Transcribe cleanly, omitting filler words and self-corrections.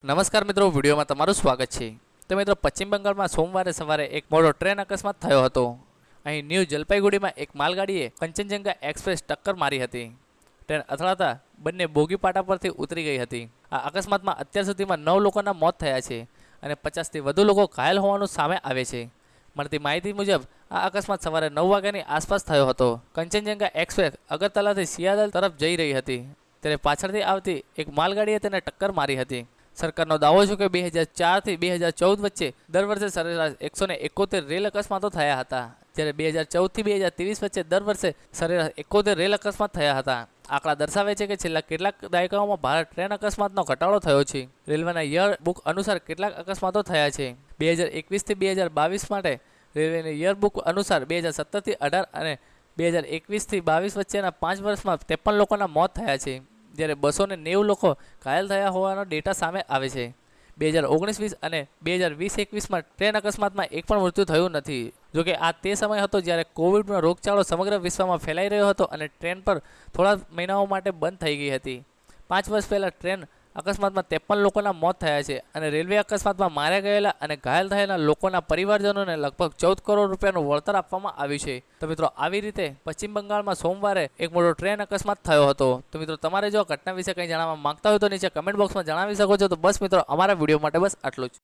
નમસ્કાર મિત્રો, વિડીયોમાં તમારું સ્વાગત છે। તો મિત્રો, પશ્ચિમ બંગાળમાં સોમવારે સવારે એક મોટો ટ્રેન અકસ્માત થયો હતો। અહીં ન્યૂ જલપાઈગુડીમાં એક માલગાડીએ કંચનજંગા એક્સપ્રેસ ટક્કર મારી હતી। ટ્રેન અથડાતા બંને બોગી પાટા પરથી ઉતરી ગઈ હતી। આ અકસ્માતમાં અત્યાર સુધીમાં 9 લોકોના મોત થયા છે અને 50થી વધુ લોકો ઘાયલ હોવાનું સામે આવે છે। મળતી માહિતી મુજબ આ અકસ્માત સવારે 9 વાગ્યાની આસપાસ થયો હતો। કંચનજંગા એક્સપ્રેસ અગરતલાથી સિયાદલ તરફ જઈ રહી હતી, ત્યારે પાછળથી આવતી એક માલગાડીએ તેને ટક્કર મારી હતી। સરકારનો દાવો છે કે 2004 થી 2014 વચ્ચે દર વર્ષે સરેરાશ 171 રેલ અકસ્માતો થયા હતા, જ્યારે 2014 થી 2023 વચ્ચે દર વર્ષે સરેરાશ 71 રેલ અકસ્માત થયા હતા। આંકડા દર્શાવે છે કે છેલ્લા કેટલાક દાયકાઓમાં ભારત ટ્રેન અકસ્માતનો ઘટાડો થયો છે। રેલવેના યર બુક અનુસાર કેટલાક અકસ્માતો થયા છે। 2021 થી 2022 માટે રેલવેની યર બુક અનુસાર 2017 થી 18 અને 2021 થી 22 વચ્ચેના 5 વર્ષમાં 53 લોકોના મોત થયા છે, જ્યારે 290 લોકો ઘાયલ થયા હોવાનો ડેટા સામે આવે છે। 2019-20 અને 2020-21માં ટ્રેન અકસ્માતમાં એક પણ મૃત્યુ થયું નથી। જોકે આ તે સમય હતો જ્યારે કોવિડનો રોગચાળો સમગ્ર વિશ્વમાં ફેલાઈ રહ્યો હતો અને ટ્રેન પર થોડા મહિનાઓ માટે બંધ થઈ ગઈ હતી। 5 વર્ષ પહેલાં ટ્રેન અકસ્માતમાં 53 લોકોના મોત થયા છે અને રેલવે અકસ્માતમાં માર્યા ગયેલા અને ઘાયલ થયેલા લોકોના પરિવારજનોને લગભગ 14 કરોડ રૂપિયાનું વળતર આપવામાં આવ્યું છે। તો મિત્રો, આવી રીતે પશ્ચિમ બંગાળમાં સોમવારે એક મોટો ટ્રેન અકસ્માત થયો હતો। તો મિત્રો, તમારે જો આ ઘટના વિશે કંઈ જાણવા માંગતા હોય તો નીચે કમેન્ટ બોક્સમાં જણાવી શકો છો। તો બસ મિત્રો, અમારા વિડીયો માટે બસ આટલું જ।